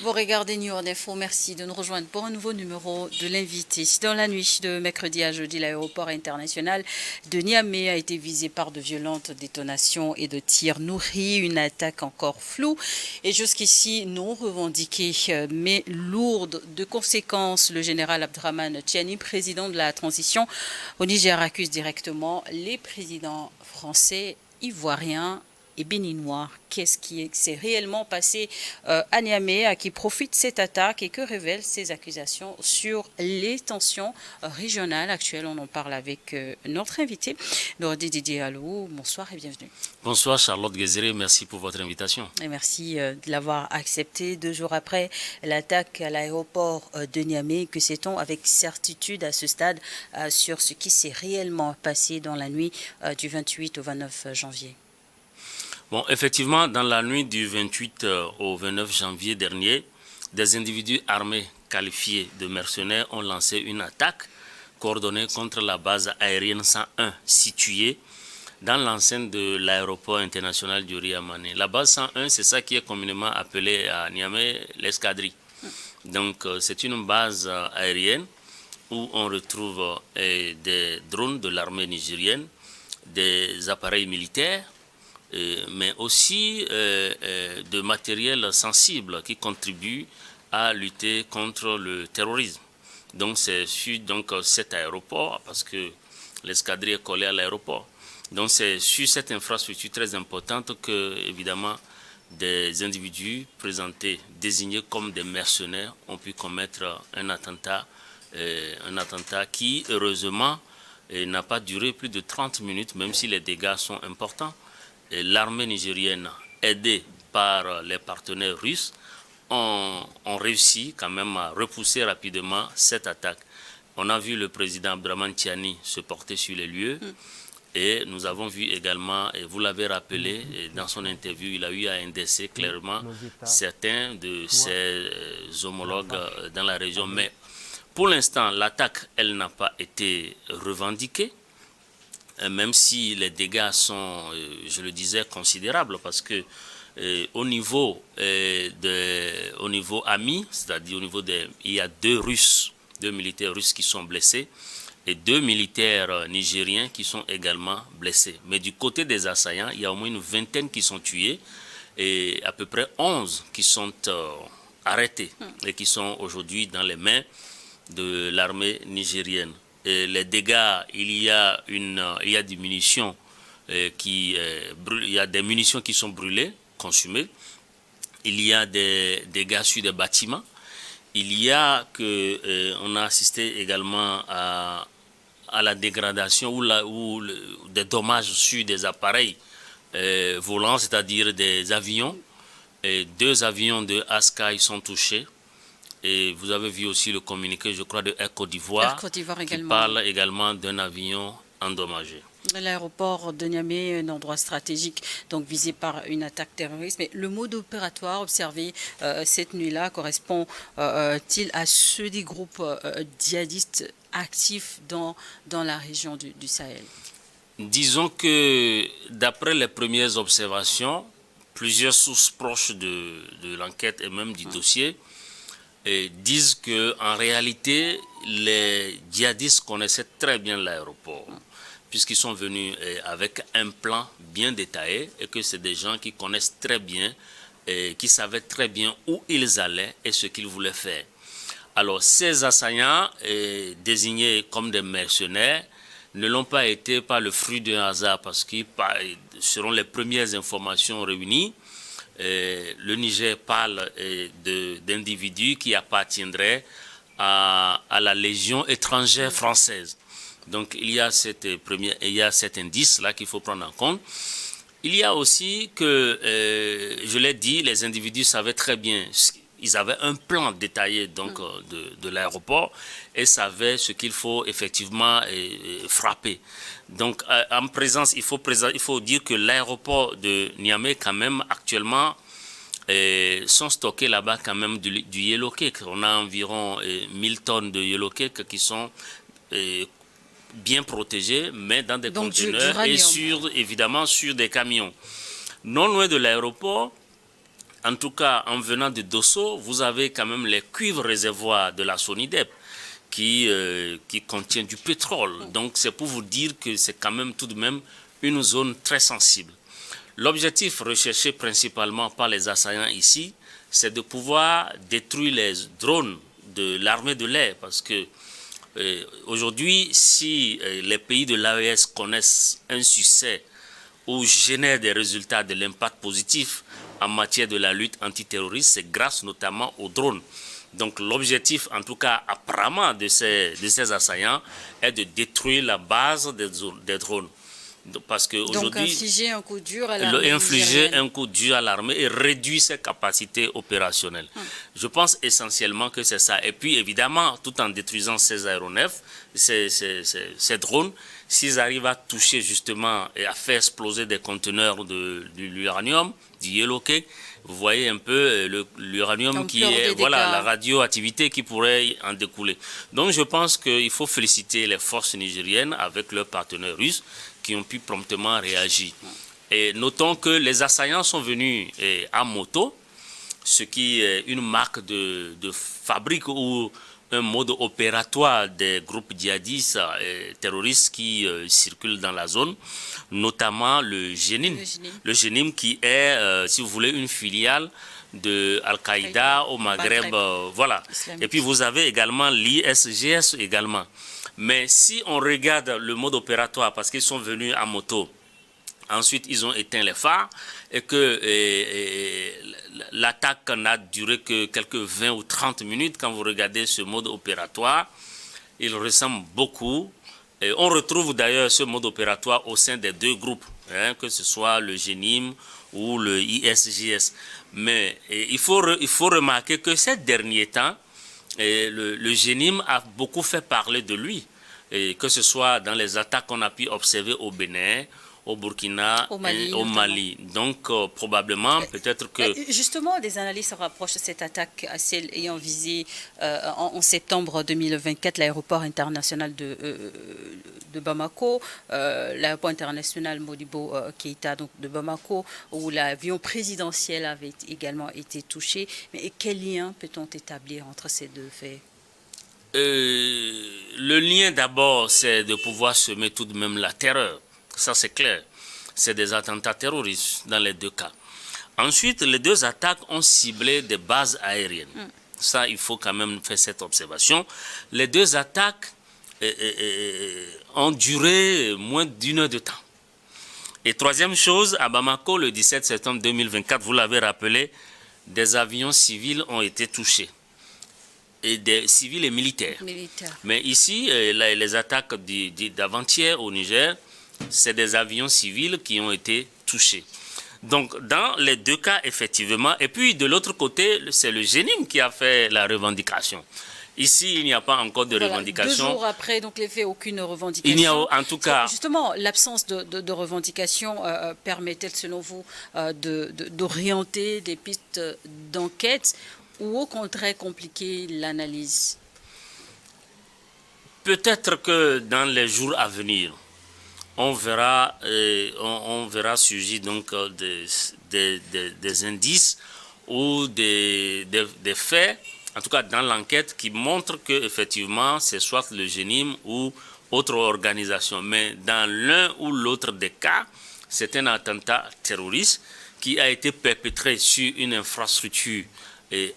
Vous regardez New York Info, merci de nous rejoindre pour un nouveau numéro de l'invité. Dans la nuit de mercredi à jeudi, l'aéroport international de Niamey a été visé par de violentes détonations et de tirs nourris, une attaque encore floue et jusqu'ici non revendiquée mais lourde de conséquences. Le général Abdrahmane Tchiani, président de la transition au Niger, accuse directement les présidents français, ivoiriens et béninois. Qu'est-ce qui s'est réellement passé à Niamey, à qui profite cette attaque et que révèlent ces accusations sur les tensions régionales actuelles? On en parle avec notre invité, Nordi Didier Allou. Bonsoir et bienvenue. Bonsoir Charlotte Guézéré, merci pour votre invitation. Et merci de l'avoir accepté 2 jours après l'attaque à l'aéroport de Niamey. Que sait-on avec certitude à ce stade sur ce qui s'est réellement passé dans la nuit du 28 au 29 janvier? Bon, effectivement, dans la nuit du 28 au 29 janvier dernier, des individus armés qualifiés de mercenaires ont lancé une attaque coordonnée contre la base aérienne 101 située dans l'enceinte de l'aéroport international du Riamane. La base 101, c'est ça qui est communément appelé à Niamey l'escadrille. Donc, c'est une base aérienne où on retrouve des drones de l'armée nigérienne, des appareils militaires, mais aussi de matériel sensible qui contribue à lutter contre le terrorisme. Donc c'est sur cet aéroport, parce que l'escadrille est collée à l'aéroport. Donc c'est sur cette infrastructure très importante que, évidemment, des individus présentés, désignés comme des mercenaires, ont pu commettre un attentat qui, heureusement, n'a pas duré plus de 30 minutes, même si les dégâts sont importants. L'armée nigérienne, aidée par les partenaires russes, ont réussi quand même à repousser rapidement cette attaque. On a vu le président Abdrahmane Tchiani se porter sur les lieux et nous avons vu également, et vous l'avez rappelé, dans son interview, il a eu à indexer clairement certains de ses homologues dans la région. Mais pour l'instant, l'attaque, elle n'a pas été revendiquée. Même si les dégâts sont, je le disais, considérables, parce que au niveau ami, c'est-à-dire il y a deux militaires russes qui sont blessés et 2 militaires nigériens qui sont également blessés. Mais du côté des assaillants, il y a au moins une vingtaine qui sont tués et à peu près 11 qui sont arrêtés et qui sont aujourd'hui dans les mains de l'armée nigérienne. Et les dégâts, il y a des munitions il y a des munitions qui sont brûlées, consumées. Il y a des dégâts sur des bâtiments. On a assisté également à la dégradation ou des dommages sur des appareils volants, c'est-à-dire des avions. Et 2 avions de Askai sont touchés. Et vous avez vu aussi le communiqué, je crois, de Air Côte d'Ivoire qui parle également d'un avion endommagé. L'aéroport de Niamey, un endroit stratégique, donc visé par une attaque terroriste. Mais le mode opératoire observé cette nuit-là correspond-il à ceux des groupes djihadistes actifs dans la région du Sahel? Disons que d'après les premières observations, plusieurs sources proches de l'enquête et même du dossier disent qu'en réalité, les djihadistes connaissaient très bien l'aéroport, puisqu'ils sont venus avec un plan bien détaillé et que c'est des gens qui connaissent très bien, qui savaient très bien où ils allaient et ce qu'ils voulaient faire. Alors, ces assaillants, désignés comme des mercenaires, ne l'ont pas été par le fruit d'un hasard, parce que selon les premières informations réunies, le Niger parle d'individus qui appartiendraient à la Légion étrangère française. Donc il y a cet indice-là qu'il faut prendre en compte. Il y a aussi que, je l'ai dit, les individus savaient très bien, ils avaient un plan détaillé donc, de l'aéroport et savaient ce qu'il faut effectivement frapper. Donc en présence, il faut dire que l'aéroport de Niamey quand même actuellement sont stockés là-bas quand même du yellow cake. On a environ 1000 tonnes de yellow cake qui sont bien protégés, mais dans des conteneurs et évidemment sur des camions. Non loin de l'aéroport, en tout cas en venant de Dosso, vous avez quand même les cuivres réservoirs de la SONIDEP qui contient du pétrole. Donc c'est pour vous dire que c'est quand même tout de même une zone très sensible. L'objectif recherché principalement par les assaillants ici, c'est de pouvoir détruire les drones de l'armée de l'air, parce que aujourd'hui, si les pays de l'AES connaissent un succès ou génèrent des résultats de l'impact positif en matière de la lutte antiterroriste, c'est grâce notamment aux drones. Donc l'objectif, en tout cas apparemment de ces assaillants, est de détruire la base des drones. Parce que donc infliger un coup dur à l'armée infliger un coup dur à l'armée et réduire ses capacités opérationnelles. Je pense essentiellement que c'est ça. Et puis évidemment, tout en détruisant ces aéronefs, ces drones, s'ils arrivent à toucher justement et à faire exploser des conteneurs de l'uranium, du yellow cake, vous voyez un peu l'uranium qui est, voilà, la radioactivité qui pourrait en découler. Donc je pense qu'il faut féliciter les forces nigériennes avec leurs partenaires russes qui ont pu promptement réagir. Et notons que les assaillants sont venus à moto, ce qui est une marque de fabrique ou un mode opératoire des groupes djihadistes et terroristes qui circulent dans la zone, notamment le Jenim. Le Jenim qui est, si vous voulez, une filiale de Al-Qaïda au Maghreb. Voilà. Et puis vous avez également l'ISGS également. Mais si on regarde le mode opératoire, parce qu'ils sont venus à moto, ensuite ils ont éteint les phares et que l'attaque n'a duré que quelques 20 ou 30 minutes. Quand vous regardez ce mode opératoire, il ressemble beaucoup. Et on retrouve d'ailleurs ce mode opératoire au sein des deux groupes, hein, que ce soit le Jenim ou le ISGS. Mais il faut remarquer que ces derniers temps, le Jenim a beaucoup fait parler de lui, et que ce soit dans les attaques qu'on a pu observer au Bénin, au Burkina, au Mali. Donc probablement, peut-être que... Justement, des analystes se rapprochent de cette attaque à celle ayant visé en septembre 2024 l'aéroport international de Bamako, l'aéroport international Modibo Keïta donc de Bamako, où l'avion présidentiel avait également été touché. Mais quel lien peut-on établir entre ces deux faits? Le lien d'abord, c'est de pouvoir semer tout de même la terreur. Ça, c'est clair. C'est des attentats terroristes dans les deux cas. Ensuite, les deux attaques ont ciblé des bases aériennes. Ça, il faut quand même faire cette observation. Les deux attaques ont duré moins d'1 heure de temps. Et troisième chose, à Bamako, le 17 septembre 2024, vous l'avez rappelé, des avions civils ont été touchés. Et des civils et militaires. Mais ici, les attaques d'avant-hier au Niger, c'est des avions civils qui ont été touchés. Donc, dans les deux cas, effectivement, et puis de l'autre côté, c'est le Jenim qui a fait la revendication. Ici, il n'y a pas encore de revendication. 2 jours après, donc les faits, aucune revendication. Il n'y a en tout cas... Justement, l'absence de revendication permet-elle, selon vous, d'orienter des pistes d'enquête ou au contraire compliquer l'analyse? Peut-être que dans les jours à venir, on verra surgir donc des indices ou des faits, en tout cas dans l'enquête, qui montrent que effectivement c'est soit le Jenim ou autre organisation. Mais dans l'un ou l'autre des cas, c'est un attentat terroriste qui a été perpétré sur une infrastructure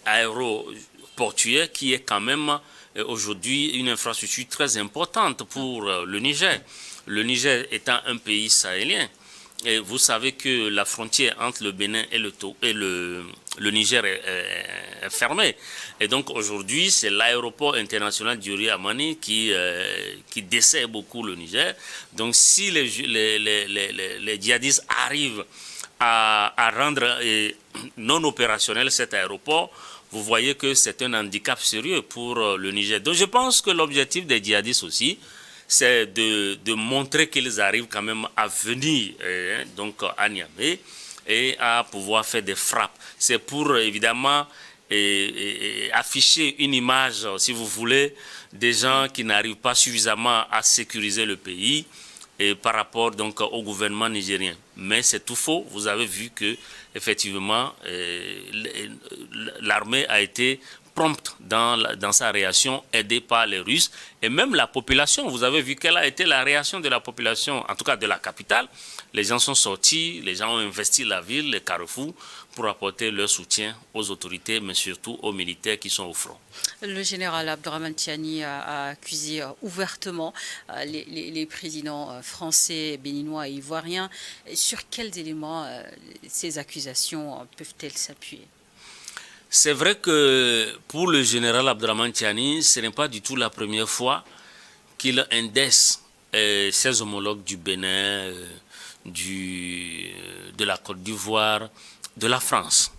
aéroportuaire qui est quand même aujourd'hui une infrastructure très importante pour le Niger. Le Niger étant un pays sahélien, et vous savez que la frontière entre le Bénin et le Niger est fermée. Et donc aujourd'hui, c'est l'aéroport international d'Yuri Amani qui dessert beaucoup le Niger. Donc si les djihadistes arrivent à rendre non opérationnel cet aéroport, vous voyez que c'est un handicap sérieux pour le Niger. Donc je pense que l'objectif des djihadistes aussi, c'est de montrer qu'ils arrivent quand même à venir donc à Niamey et à pouvoir faire des frappes. C'est pour évidemment afficher une image, si vous voulez, des gens qui n'arrivent pas suffisamment à sécuriser le pays et par rapport donc au gouvernement nigérien. Mais c'est tout faux. Vous avez vu que effectivement l'armée a été prompte dans sa réaction, aidée par les Russes. Et même la population, vous avez vu quelle a été la réaction de la population, en tout cas de la capitale. Les gens sont sortis, les gens ont investi la ville, les carrefours, pour apporter leur soutien aux autorités, mais surtout aux militaires qui sont au front. Le général Abdourahmane Tiani a accusé ouvertement les présidents français, béninois et ivoiriens. Sur quels éléments ces accusations peuvent-elles s'appuyer? C'est vrai que pour le général Abdourahmane Tiani, ce n'est pas du tout la première fois qu'il indesse ses homologues du Bénin, de la Côte d'Ivoire, de la France.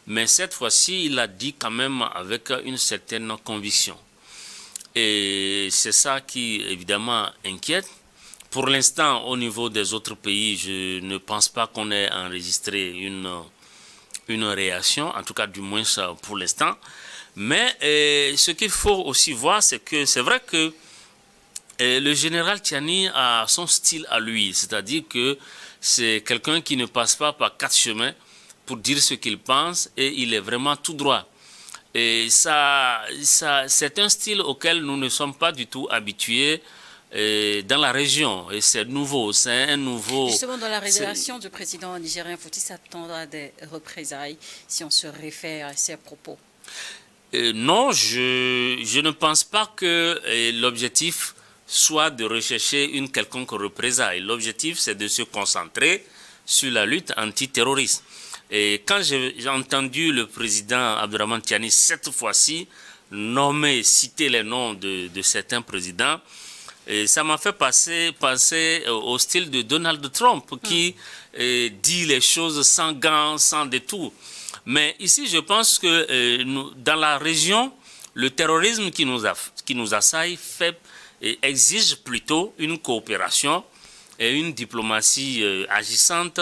Mais cette fois-ci, il a dit quand même avec une certaine conviction. Et c'est ça qui, évidemment, inquiète. Pour l'instant, au niveau des autres pays, je ne pense pas qu'on ait enregistré une réaction, en tout cas du moins pour l'instant. Mais ce qu'il faut aussi voir, c'est que c'est vrai que le général Tiani a son style à lui, c'est-à-dire que c'est quelqu'un qui ne passe pas par quatre chemins pour dire ce qu'il pense et il est vraiment tout droit. Et ça, c'est un style auquel nous ne sommes pas du tout habitués dans la région. Et c'est nouveau, c'est un nouveau... Justement, dans la révélation du président nigérien, faut-il s'attendre à des représailles si on se réfère à ses propos? Non, je ne pense pas que l'objectif soit de rechercher une quelconque représaille. L'objectif, c'est de se concentrer sur la lutte antiterroriste. Et quand j'ai entendu le président Abdourahmane Tiani cette fois-ci citer les noms de certains présidents, et ça m'a fait penser au style de Donald Trump qui dit les choses sans gants, sans détour. Mais ici, je pense que dans la région, le terrorisme qui nous assaille exige plutôt une coopération et une diplomatie agissante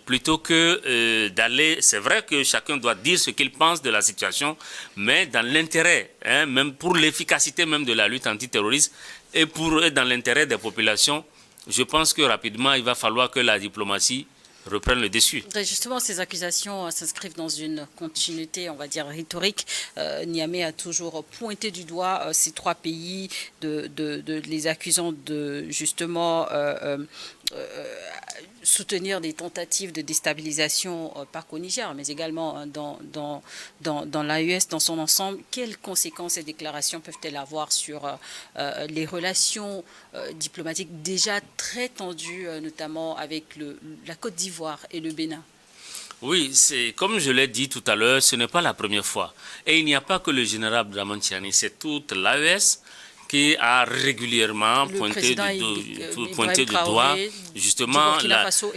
plutôt que d'aller... C'est vrai que chacun doit dire ce qu'il pense de la situation, mais dans l'intérêt, même pour l'efficacité même de la lutte antiterroriste et dans l'intérêt des populations, je pense que rapidement, il va falloir que la diplomatie reprenne le dessus. Justement, ces accusations s'inscrivent dans une continuité, on va dire, rhétorique. Niamey a toujours pointé du doigt ces trois pays, les accusant de, justement, soutenir des tentatives de déstabilisation, pas qu'au Niger, mais également dans l'AES dans son ensemble. Quelles conséquences ces déclarations peuvent-elles avoir sur les relations diplomatiques déjà très tendues, notamment avec la Côte d'Ivoire et le Bénin? Oui, c'est comme je l'ai dit tout à l'heure, ce n'est pas la première fois. Et il n'y a pas que le général Abdourahmane Tiani, c'est toute l'AES qui a régulièrement pointé du doigt justement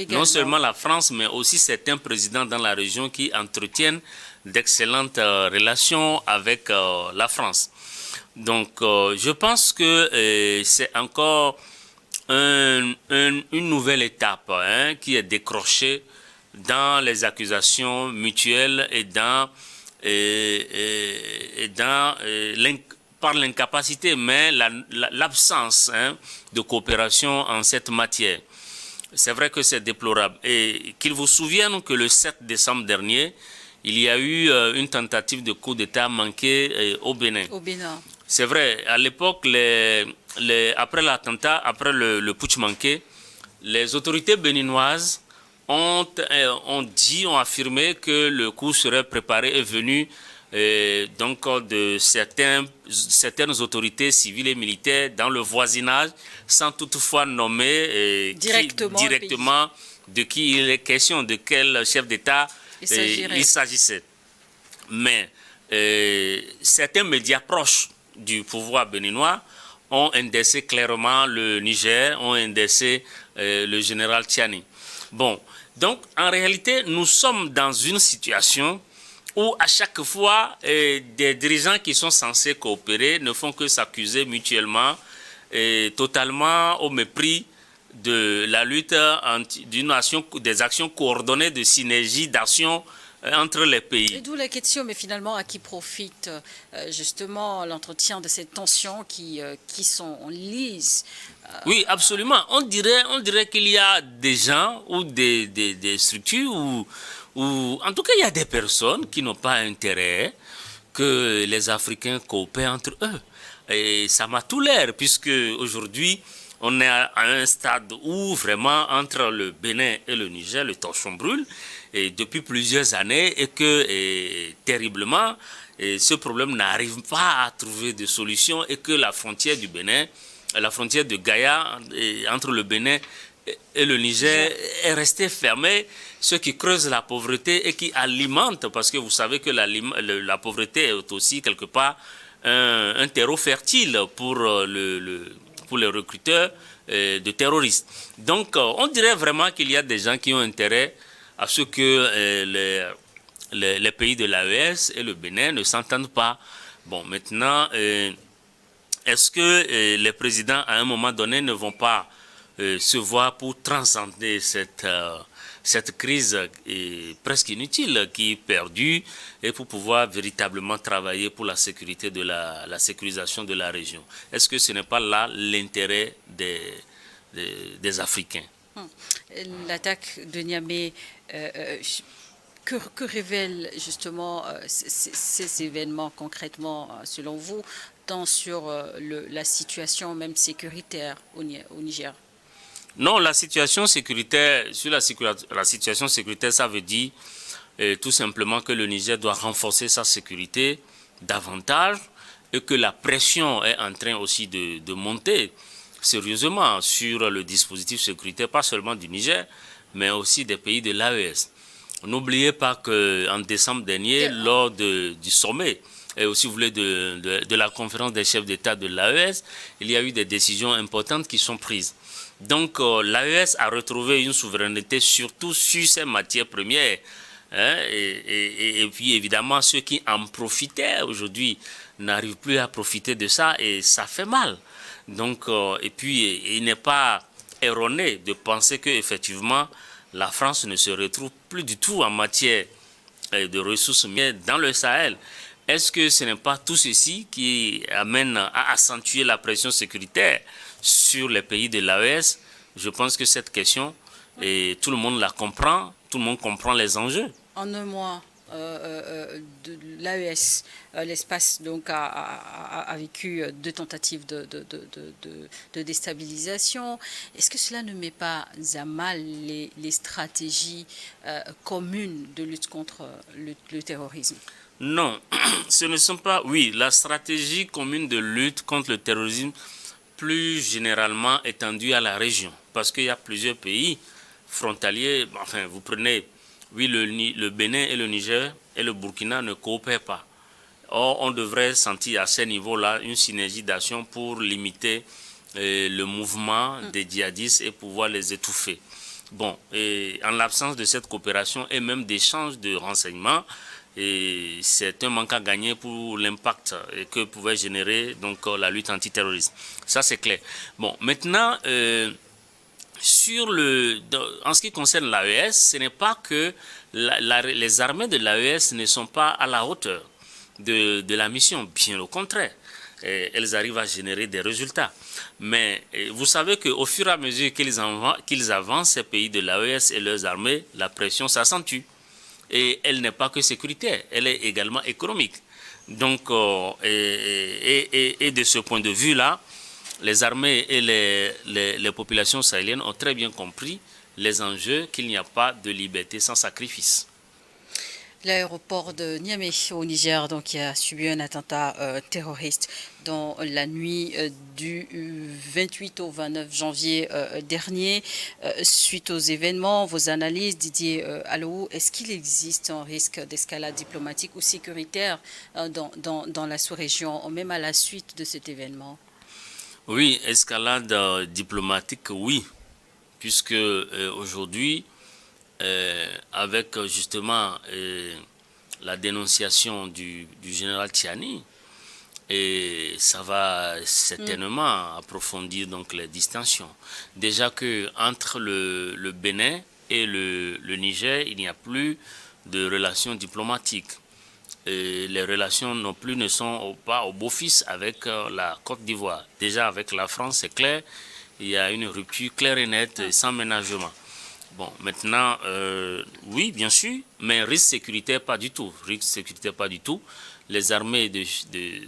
non seulement la France, mais aussi certains présidents dans la région qui entretiennent d'excellentes relations avec la France. Donc je pense que c'est encore une nouvelle étape qui est décrochée dans les accusations mutuelles et par l'incapacité, mais l'absence de coopération en cette matière. C'est vrai que c'est déplorable. Et qu'il vous souvienne que le 7 décembre dernier, il y a eu une tentative de coup d'État manqué au Bénin. C'est vrai, à l'époque, après l'attentat, après le putsch manqué, les autorités béninoises ont affirmé que le coup serait préparé et venu donc de certaines autorités civiles et militaires dans le voisinage, sans toutefois nommer directement de qui il est question, de quel chef d'État il s'agissait. Mais certains médias proches du pouvoir béninois ont indexé clairement le Niger, ont indexé le général Tiani. Bon, donc en réalité, nous sommes dans une situation où à chaque fois, des dirigeants qui sont censés coopérer ne font que s'accuser mutuellement, totalement au mépris de la lutte des actions coordonnées de synergie d'action entre les Et pays. d'où la question, mais finalement, à qui profite justement l'entretien de ces tensions qui sont lises? Oui, absolument. On dirait qu'il y a des gens ou des structures ou en tout cas il y a des personnes qui n'ont pas intérêt que les Africains coopèrent entre eux. Et ça m'a tout l'air, puisque aujourd'hui, on est à un stade où vraiment, entre le Bénin et le Niger, le torchon brûle, et depuis plusieurs années, et que terriblement, ce problème n'arrive pas à trouver de solution, et que la frontière du Bénin, la frontière de Gaïa, entre le Bénin et le Niger est resté fermé, ce qui creuse la pauvreté et qui alimente, parce que vous savez que la pauvreté est aussi quelque part un terreau fertile pour, pour les recruteurs de terroristes. Donc on dirait vraiment qu'il y a des gens qui ont intérêt à ce que les pays de l'AES et le Bénin ne s'entendent pas. Bon, maintenant, est-ce que les présidents, à un moment donné, ne vont pas se voir pour transcender cette crise presque inutile qui perdure et pour pouvoir véritablement travailler pour la sécurité de la sécurisation de la région? Est-ce que ce n'est pas là l'intérêt des Africains? L'attaque de Niamey, que révèlent justement ces événements concrètement, selon vous, tant sur la situation même sécuritaire au Niger? Non, la situation sécuritaire, sur la situation sécuritaire, ça veut dire tout simplement que le Niger doit renforcer sa sécurité davantage et que la pression est en train aussi de monter sérieusement sur le dispositif sécuritaire, pas seulement du Niger, mais aussi des pays de l'AES. N'oubliez pas qu'en décembre dernier, lors du sommet, et aussi vous voulez de la conférence des chefs d'État de l'AES, il y a eu des décisions importantes qui sont prises. Donc l'AES a retrouvé une souveraineté surtout sur ces matières premières. Hein, et puis évidemment, ceux qui en profitaient aujourd'hui n'arrivent plus à profiter de ça et ça fait mal. Donc, et puis il n'est pas erroné de penser qu'effectivement, la France ne se retrouve plus du tout en matière de ressources minières dans le Sahel. Est-ce que ce n'est pas tout ceci qui amène à accentuer la pression sécuritaire sur les pays de l'AES? Je pense que cette question, et tout le monde la comprend, tout le monde comprend les enjeux. En un mois, de l'AES, l'espace donc a vécu deux tentatives de déstabilisation. Est-ce que cela ne met pas à mal les stratégies communes de lutte contre le terrorisme? Non, ce ne sont pas... Oui, la stratégie commune de lutte contre le terrorisme plus généralement étendue à la région. Parce qu'il y a plusieurs pays frontaliers. Enfin, vous prenez... Oui, le Bénin et le Niger et le Burkina ne coopèrent pas. Or, on devrait sentir à ce niveau-là une synergie d'action pour limiter le mouvement des djihadistes et pouvoir les étouffer. Bon, et en l'absence de cette coopération et même d'échange de renseignements, et c'est un manque à gagner pour l'impact que pouvait générer donc la lutte antiterroriste. Ça, c'est clair. Bon, maintenant, en ce qui concerne l'AES, ce n'est pas que les armées de l'AES ne sont pas à la hauteur de la mission, bien au contraire. Elles arrivent à générer des résultats. Mais vous savez qu'au fur et à mesure qu'ils avancent, ces pays de l'AES et leurs armées, la pression s'accentue. Et elle n'est pas que sécuritaire, elle est également économique. Donc, et de ce point de vue-là, les armées et les populations sahéliennes ont très bien compris les enjeux qu'il n'y a pas de liberté sans sacrifice. L'aéroport de Niamey au Niger, donc, qui a subi un attentat terroriste dans la nuit du 28 au 29 janvier dernier. Suite aux événements, vos analyses, Didier Alou, est-ce qu'il existe un risque d'escalade diplomatique ou sécuritaire dans la sous-région, même à la suite de cet événement? Oui, escalade diplomatique, oui, puisque aujourd'hui, avec justement la dénonciation du général Tiani, et ça va certainement approfondir donc les distensions. Déjà que entre le Bénin et le Niger, il n'y a plus de relations diplomatiques. Et les relations non plus ne sont pas au beau-fixe avec la Côte d'Ivoire. Déjà avec la France, c'est clair, il y a une rupture claire et nette, sans ménagement. Bon, maintenant, oui, bien sûr, mais risque sécuritaire, pas du tout. Risque sécuritaire, pas du tout. Les armées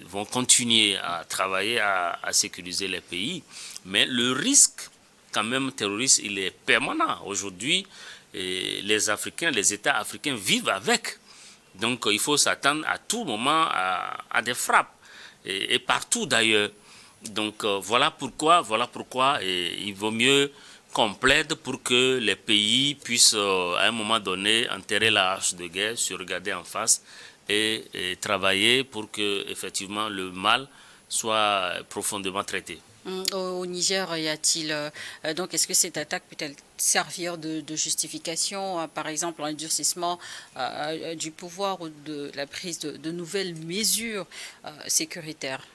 vont continuer à travailler à sécuriser les pays, mais le risque, quand même, terroriste, il est permanent. Aujourd'hui, les Africains, les États africains vivent avec. Donc, il faut s'attendre à tout moment à des frappes, et partout d'ailleurs. Donc, voilà pourquoi il vaut mieux qu'on plaide pour que les pays puissent, à un moment donné, enterrer la hache de guerre, se regarder en face et travailler pour que, effectivement, le mal soit profondément traité. Au Niger, y a-t-il donc est-ce que cette attaque peut-elle servir de justification, par exemple, un durcissement du pouvoir ou de la prise de nouvelles mesures sécuritaires?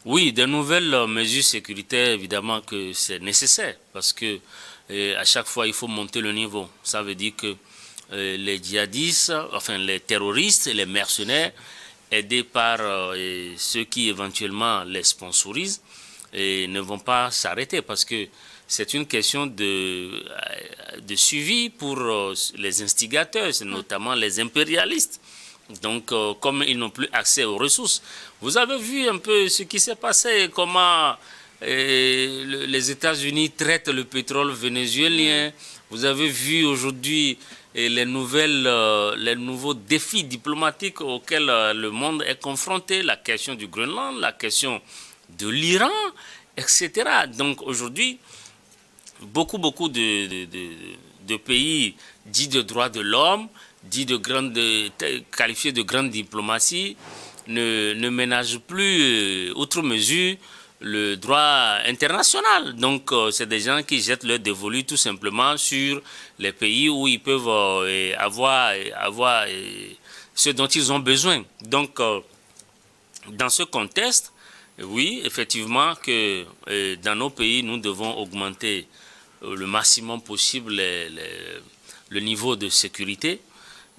Oui, de nouvelles mesures sécuritaires, évidemment que c'est nécessaire parce que à chaque fois il faut monter le niveau. Ça veut dire que les djihadistes, enfin les terroristes, les mercenaires, aidés par ceux qui éventuellement les sponsorisent, et ne vont pas s'arrêter parce que c'est une question de suivi pour les instigateurs, notamment les impérialistes. Donc, comme ils n'ont plus accès aux ressources, vous avez vu un peu ce qui s'est passé, comment les États-Unis traitent le pétrole vénézuélien. Vous avez vu aujourd'hui les nouveaux défis diplomatiques auxquels le monde est confronté, la question du Groenland, la question de l'Iran, etc. Donc aujourd'hui, beaucoup de pays dits de droits de l'homme, dits qualifiés de grande diplomatie, ne ménagent plus, outre mesure, le droit international. Donc c'est des gens qui jettent leur dévolu tout simplement sur les pays où ils peuvent avoir ce dont ils ont besoin. Donc dans ce contexte, oui, effectivement que dans nos pays, nous devons augmenter le maximum possible le niveau de sécurité.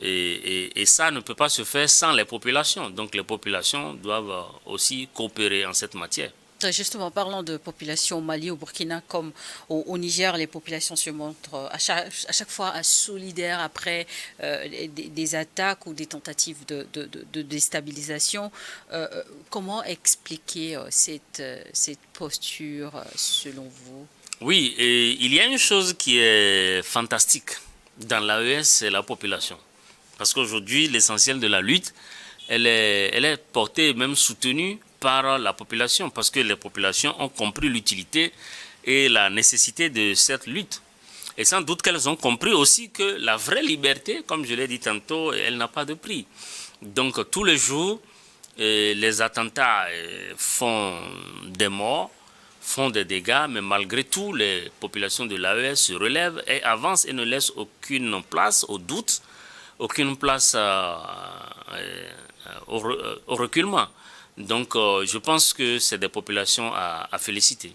Et ça ne peut pas se faire sans les populations. Donc les populations doivent aussi coopérer en cette matière. Justement, parlant de population au Mali, au Burkina comme au Niger, les populations se montrent à chaque fois solidaires après des attaques ou des tentatives de déstabilisation. Comment expliquer cette posture selon vous? Oui, et il y a une chose qui est fantastique dans l'AES, c'est la population. Parce qu'aujourd'hui, l'essentiel de la lutte, elle est portée, même soutenue par la population, parce que les populations ont compris l'utilité et la nécessité de cette lutte. Et sans doute qu'elles ont compris aussi que la vraie liberté, comme je l'ai dit tantôt, elle n'a pas de prix. Donc tous les jours, les attentats font des morts, font des dégâts, mais malgré tout, les populations de l'AES se relèvent et avancent et ne laissent aucune place au doute, aucune place au reculement. Donc, je pense que c'est des populations à féliciter.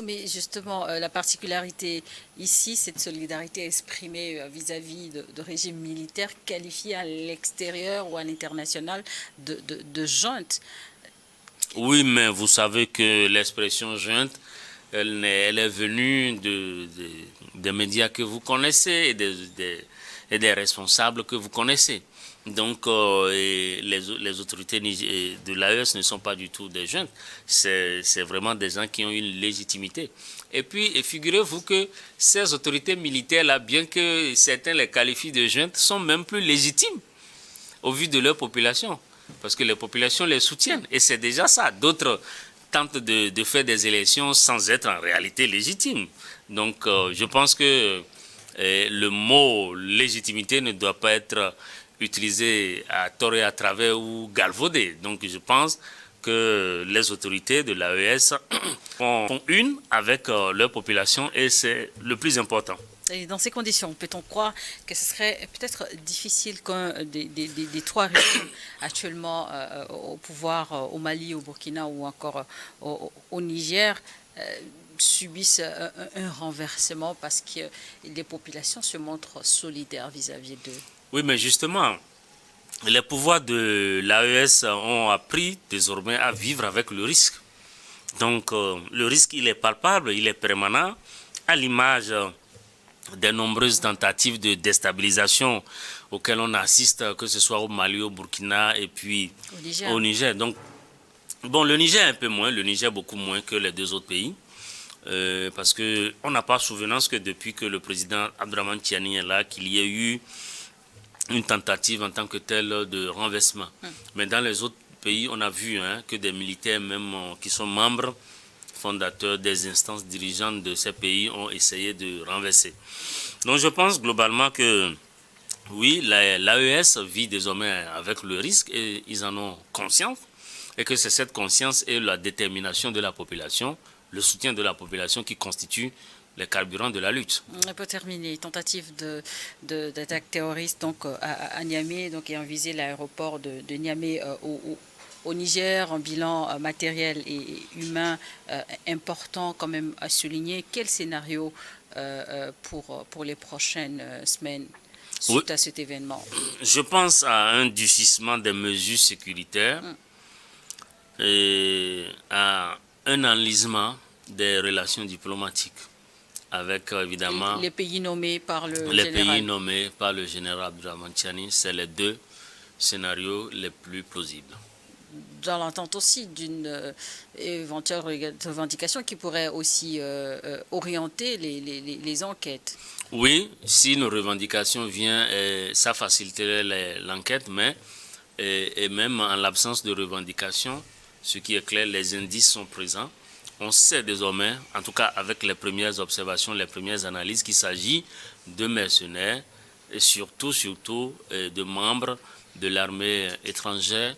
Mais justement, la particularité ici, cette solidarité exprimée vis-à-vis de régimes militaires qualifiés à l'extérieur ou à l'international de junte. Oui, mais vous savez que l'expression junte, elle est venue des médias que vous connaissez et des responsables que vous connaissez. Donc, les autorités de l'AES ne sont pas du tout des jeunes. C'est vraiment des gens qui ont une légitimité. Et puis, figurez-vous que ces autorités militaires-là, bien que certains les qualifient de jeunes, sont même plus légitimes au vu de leur population. Parce que les populations les soutiennent. Et c'est déjà ça. D'autres tentent de faire des élections sans être en réalité légitimes. Donc, je pense que le mot légitimité ne doit pas être utilisé à tort et à travers ou galvaudé. Donc je pense que les autorités de l'AES font une avec leur population et c'est le plus important. Et dans ces conditions, peut-on croire que ce serait peut-être difficile qu'un des trois régimes actuellement au pouvoir au Mali, au Burkina ou encore au Niger subissent un renversement parce que les populations se montrent solidaires vis-à-vis d'eux? Oui, mais justement, les pouvoirs de l'AES ont appris désormais à vivre avec le risque. Donc, le risque, il est palpable, il est permanent, à l'image des nombreuses tentatives de déstabilisation auxquelles on assiste, que ce soit au Mali, au Burkina et puis au Niger. Donc, bon, le Niger un peu moins, le Niger beaucoup moins que les deux autres pays. Parce qu'on n'a pas souvenance que depuis que le président Abdraman Tiani est là, qu'il y ait eu une tentative en tant que telle de renversement. Mais dans les autres pays, on a vu que des militaires même qui sont membres fondateurs des instances dirigeantes de ces pays ont essayé de renverser. Donc je pense globalement que oui, l'AES vit désormais avec le risque et ils en ont conscience et que c'est cette conscience et la détermination de la population, le soutien de la population qui constitue les carburants de la lutte. On peut terminer. Tentative d'attaque terroriste donc, à Niamey, donc, ayant visé l'aéroport de Niamey au Niger, un bilan matériel et humain important quand même à souligner. Quel scénario pour les prochaines semaines suite à cet événement? Je pense à un durcissement des mesures sécuritaires et à un enlisement des relations diplomatiques avec évidemment les pays nommés par le général. Les pays nommés par le général Abdraman Tiani, c'est les deux scénarios les plus plausibles. Dans l'entente aussi d'une éventuelle revendication qui pourrait aussi orienter les enquêtes. Oui, si une revendication vient, ça faciliterait l'enquête, mais et même en l'absence de revendication, ce qui est clair, les indices sont présents. On sait désormais, en tout cas avec les premières observations, les premières analyses, qu'il s'agit de mercenaires et surtout de membres de l'armée étrangère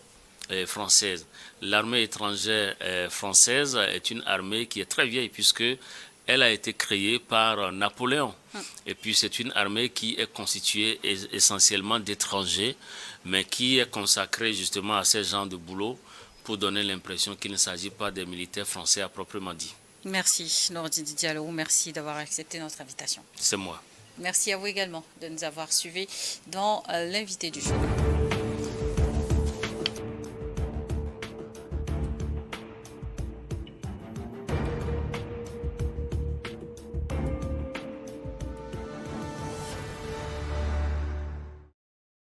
française. L'armée étrangère française est une armée qui est très vieille puisque elle a été créée par Napoléon. Et puis c'est une armée qui est constituée essentiellement d'étrangers, mais qui est consacrée justement à ces genres de boulot pour donner l'impression qu'il ne s'agit pas des militaires français à proprement dit. Merci Nordine Diallo, merci d'avoir accepté notre invitation. C'est moi. Merci à vous également de nous avoir suivis dans l'invité du jour.